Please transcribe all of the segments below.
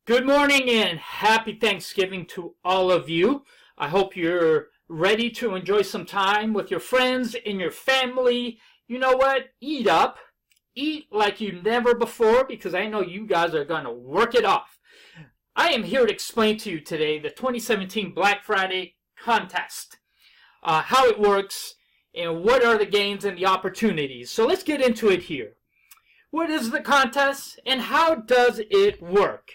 Good morning and happy Thanksgiving to all of you. I hope you're ready to enjoy some time with your friends and your family. You know what? Eat up. Eat like you never before because I know you guys are going to work it off. I am here to explain to you today the 2017 Black Friday contest, how it works, and what are the gains and the opportunities. So let's get into it here. What is the contest and how does it work?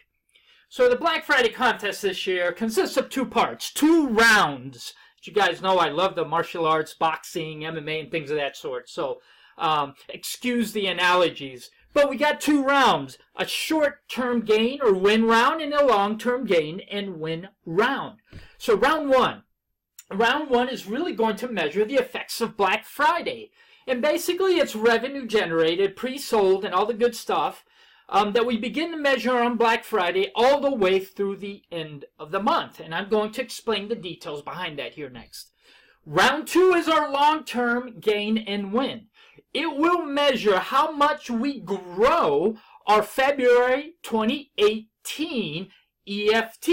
So the Black Friday contest this year consists of two parts, two rounds. As you guys know, I love the martial arts, boxing, MMA, and things of that sort. So excuse the analogies. But we got two rounds, a short-term gain or win round and a long-term gain and win round. So round one is really going to measure the effects of Black Friday. And basically it's revenue generated, pre-sold, and all the good stuff that we begin to measure on Black Friday all the way through the end of the month. And I'm going to explain the details behind that here next. Round two is our long-term gain and win. It will measure how much we grow our February 2018 EFT.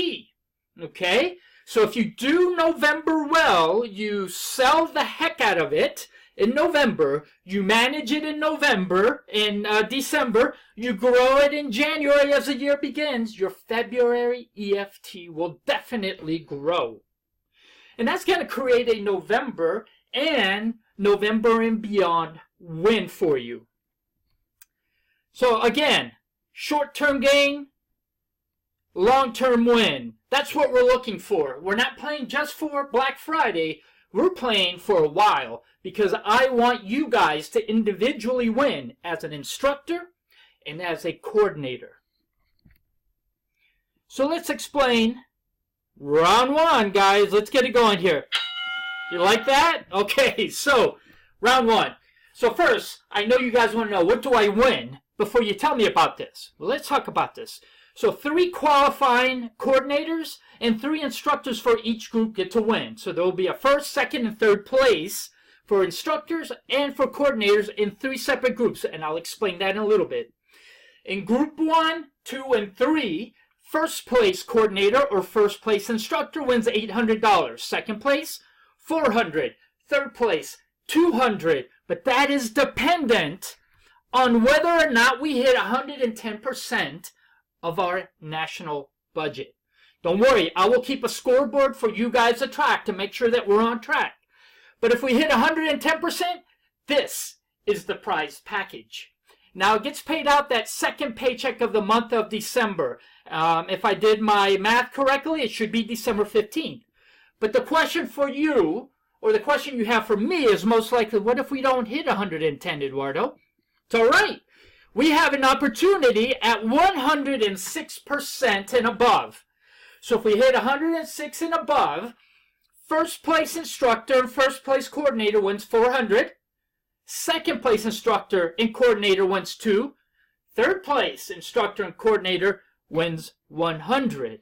Okay? So if you do November well, you sell the heck out of it in November, you manage it in November, in December, you grow it in January as the year begins, your February EFT will definitely grow. And that's going to create a November and beyond win for you. So again, short-term gain, long-term win. That's what we're looking for. We're not playing just for Black Friday. We're playing for a while because I want you guys to individually win as an instructor and as a coordinator. So let's explain round one, guys. Let's get it going here. You like that? Okay, so round one. So first, I know you guys want to know, what do I win before you tell me about this? Well, let's talk about this. So 3 qualifying coordinators and 3 instructors for each group get to win. So there will be a first, second, and third place for instructors and for coordinators in 3 separate groups. And I'll explain that in a little bit. In group 1, 2, and 3, first place coordinator or first place instructor wins $800. Second place, $400. Third place, $200. But that is dependent on whether or not we hit 110% of our national budget. Don't worry, I will keep a scoreboard for you guys to track to make sure that we're on track. But if we hit 110%, this is the prize package. Now it gets paid out that second paycheck of the month of December. If I did my math correctly, it should be December 15th. But the question for you, or the question you have for me, is most likely, what if we don't hit 110, Eduardo? It's all right. We have an opportunity at 106% and above. So if we hit 106 and above, first place instructor and first place coordinator wins $400. Second place instructor and coordinator wins $2. Third place instructor and coordinator wins $100.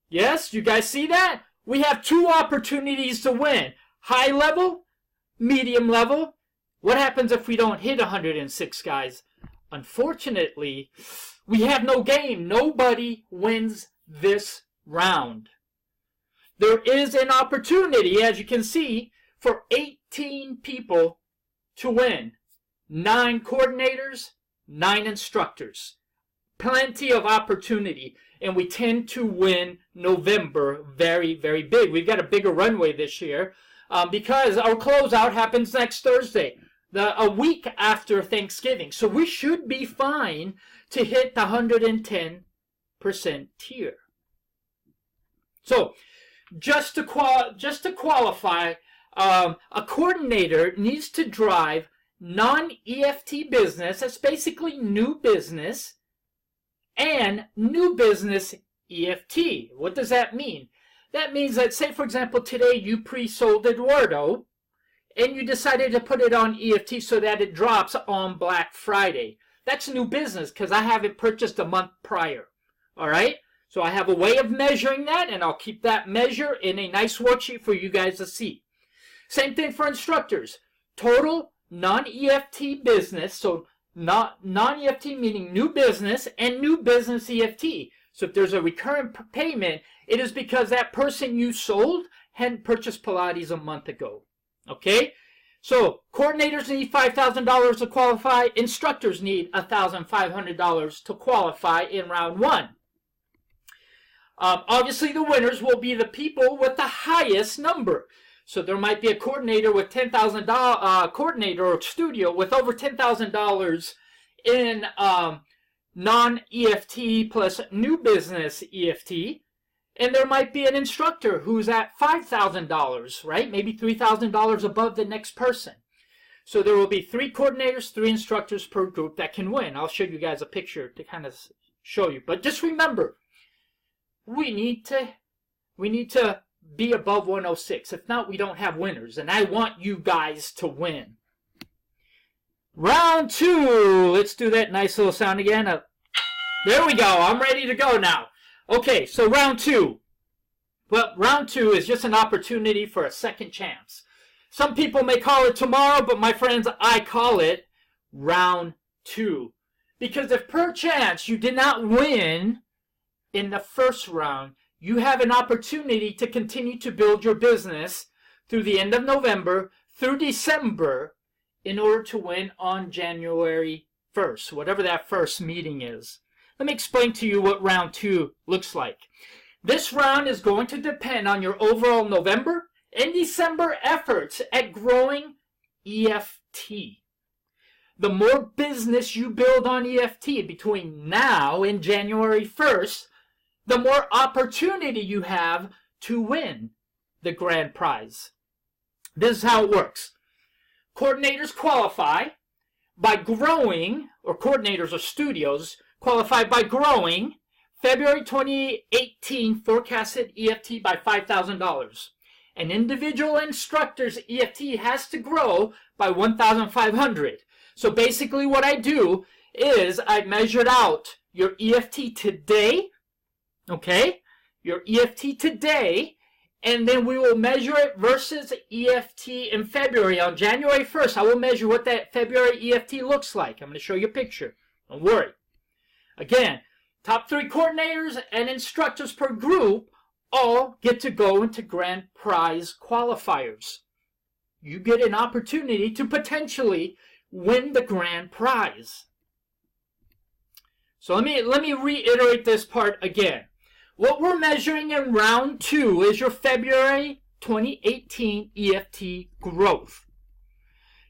Yes, you guys see that? We have 2 opportunities to win. High level, medium level. What happens if we don't hit 106, guys? Unfortunately, we have no game. Nobody wins this round. There is an opportunity, as you can see, for 18 people to win. 9 coordinators, 9 instructors. Plenty of opportunity. And we tend to win November very, very big. We've got a bigger runway this year because our closeout happens next Thursday. A week after Thanksgiving. So we should be fine to hit the 110% tier. So just to qualify, a coordinator needs to drive non-EFT business, that's basically new business, and new business EFT. What does that mean? That means that, say for example, today you pre-sold Eduardo, and you decided to put it on EFT so that it drops on Black Friday. That's new business because I have it purchased a month prior. All right? So I have a way of measuring that, and I'll keep that measure in a nice worksheet for you guys to see. Same thing for instructors. Total non-EFT business, so Non-EFT meaning new business, and new business EFT. So if there's a recurrent payment, it is because that person you sold hadn't purchased Pilates a month ago. Okay? So coordinators need $5,000 to qualify. Instructors need $1,500 to qualify in round one. Obviously, the winners will be the people with the highest number. So there might be a coordinator with $10,000, coordinator or studio with over $10,000 in non-EFT plus new business EFT. And there might be an instructor who's at $5,000, right? Maybe $3,000 above the next person. So there will be 3 coordinators, 3 instructors per group that can win. I'll show you guys a picture to kind of show you. But just remember, we need to be above 106. If not, we don't have winners. And I want you guys to win. Round 2. Let's do that nice little sound again. There we go. I'm ready to go now. Okay, so round 2. Well, round 2 is just an opportunity for a second chance. Some people may call it tomorrow, but my friends, I call it round 2. Because if per chance you did not win in the first round, you have an opportunity to continue to build your business through the end of November, through December, in order to win on January 1st, whatever that first meeting is. Let me explain to you what round 2 looks like. This round is going to depend on your overall November and December efforts at growing EFT. The more business you build on EFT between now and January 1st, the more opportunity you have to win the grand prize. This is how it works. Coordinators qualify by growing, or coordinators or studios qualify by growing February 2018 forecasted EFT by $5,000. An individual instructor's EFT has to grow by $1,500. So basically what I do is I measured out your EFT today, okay, your EFT today, and then we will measure it versus EFT in February. On January 1st, I will measure what that February EFT looks like. I'm going to show you a picture. Don't worry. Again, top 3 coordinators and instructors per group all get to go into grand prize qualifiers. You get an opportunity to potentially win the grand prize. So let me reiterate this part again. What we're measuring in round 2 is your February 2018 EFT growth.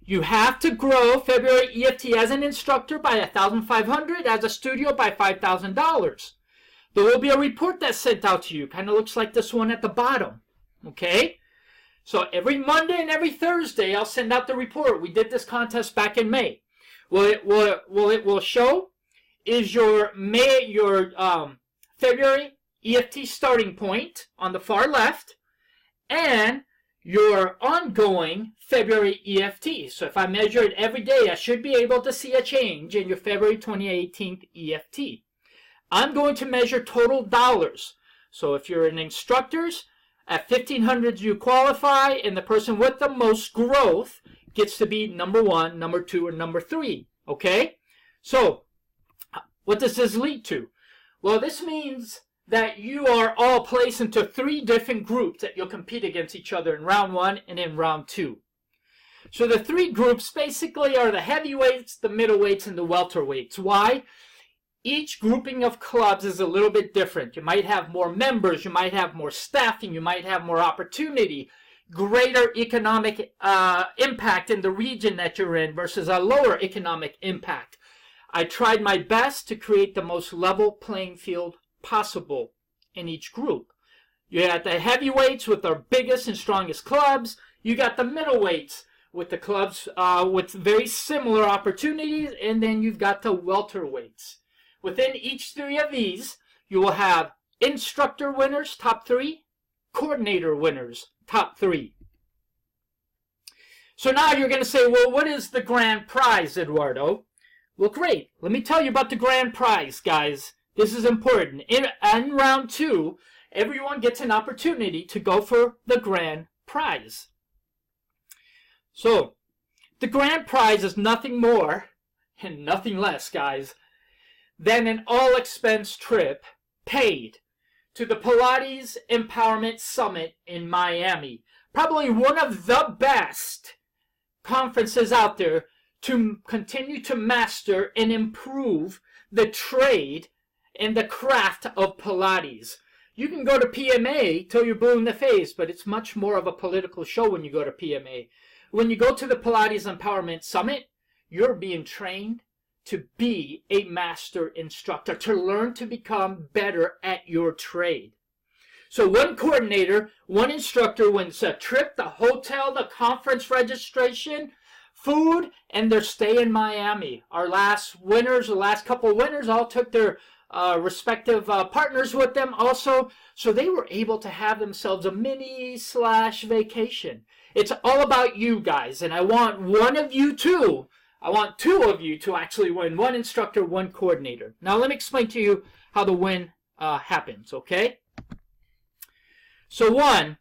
You have to grow February EFT as an instructor by $1,500, as a studio by $5,000. There will be a report that's sent out to you. Kind of looks like this one at the bottom. Okay? So every Monday and every Thursday, I'll send out the report. We did this contest back in May. What it will show is your February EFT starting point on the far left, and your ongoing February EFT. So if I measure it every day, I should be able to see a change in your February 2018 EFT. I'm going to measure total dollars. So if you're an instructor's, at $1,500 you qualify, and the person with the most growth gets to be number 1, number 2, or number 3. Okay? So what does this lead to? Well, this means that you are all placed into 3 different groups that you'll compete against each other in round 1 and in round 2. So the 3 groups basically are the heavyweights, the middleweights, and the welterweights. Why? Each grouping of clubs is a little bit different. You might have more members, you might have more staffing, you might have more opportunity, greater economic impact in the region that you're in versus a lower economic impact. I tried my best to create the most level playing field possible in each group. You got the heavyweights with our biggest and strongest clubs. You got the middleweights with the clubs with very similar opportunities, and then you've got the welterweights. Within each 3 of these, you will have instructor winners, top 3, coordinator winners, top 3. So now you're going to say, well, what is the grand prize, Eduardo? Well, great. Let me tell you about the grand prize, guys. This is important. In round 2, everyone gets an opportunity to go for the grand prize. So, the grand prize is nothing more and nothing less, guys, than an all-expense trip paid to the Pilates Empowerment Summit in Miami. Probably one of the best conferences out there to continue to master and improve the trade and the craft of Pilates. You can go to PMA till you're blue in the face, but it's much more of a political show when you go to PMA. When you go to the Pilates Empowerment Summit, you're being trained to be a master instructor, to learn to become better at your trade. So one coordinator, one instructor wins a trip, the hotel, the conference registration, food, and their stay in Miami. Our last winners, the last couple winners, all took their respective partners with them also, so they were able to have themselves a mini/vacation. It's all about you guys, and I want one of you too. I want two of you to actually win, one instructor, one coordinator. Now let me explain to you how the win happens, okay? So in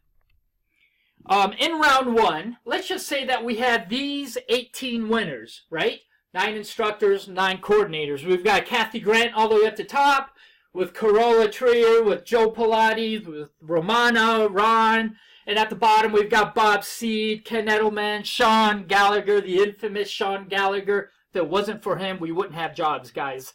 round one, let's just say that we had these 18 winners, right? 9 instructors, 9 coordinators. We've got Kathy Grant all the way at the top, with Carola Trier, with Joe Pilates, with Romana, Ron, and at the bottom we've got Bob Seed, Ken Edelman, Sean Gallagher, the infamous Sean Gallagher. If it wasn't for him, we wouldn't have jobs, guys.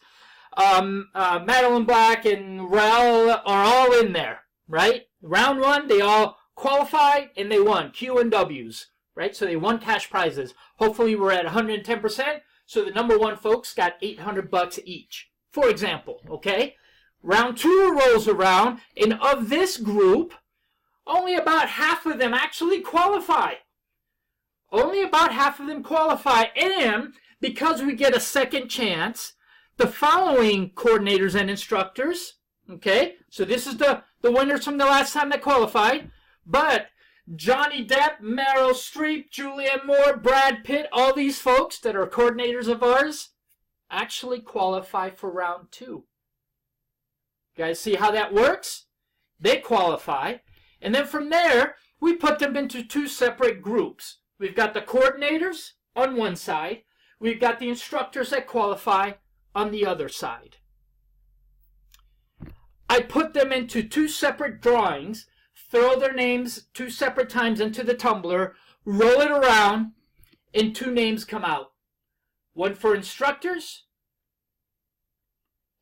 Madeline Black and Rel are all in there, right? Round one, they all qualified and they won Q and W's, right? So they won cash prizes. Hopefully we're at 110%. So the number one folks got $800 each, for example, okay? Round two rolls around, and of this group, only about half of them actually qualify. Only about half of them qualify, and because we get a second chance, the following coordinators and instructors, okay? So this is the winners from the last time that qualified, but Johnny Depp, Meryl Streep, Julianne Moore, Brad Pitt, all these folks that are coordinators of ours actually qualify for round two. You guys see how that works? They qualify. And then from there, we put them into 2 separate groups. We've got the coordinators on one side. We've got the instructors that qualify on the other side. I put them into 2 separate drawings, throw their names 2 separate times into the tumbler, roll it around, and 2 names come out. One for instructors,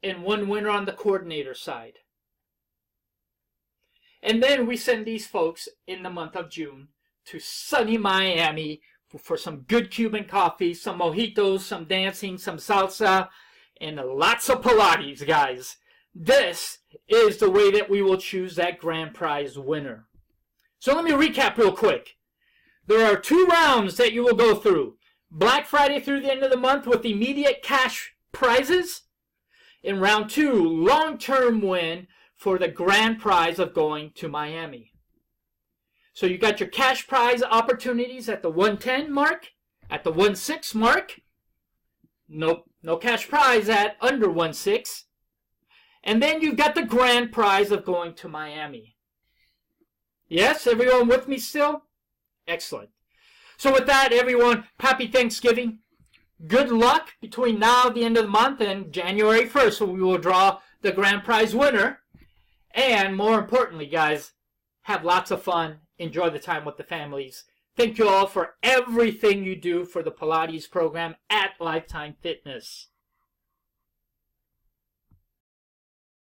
and 1 winner on the coordinator side. And then we send these folks in the month of June to sunny Miami for some good Cuban coffee, some mojitos, some dancing, some salsa, and lots of Pilates, guys. This is the way that we will choose that grand prize winner. So let me recap real quick. There are 2 rounds that you will go through. Black Friday through the end of the month with immediate cash prizes. In round 2, long-term win for the grand prize of going to Miami. So you got your cash prize opportunities at the 110 mark, at the 16 mark. No cash prize at under 16. And then you've got the grand prize of going to Miami. Yes, everyone with me still? Excellent. So with that, everyone, happy Thanksgiving. Good luck between now, the end of the month, and January 1st, so we will draw the grand prize winner. And more importantly, guys, have lots of fun. Enjoy the time with the families. Thank you all for everything you do for the Pilates program at Lifetime Fitness.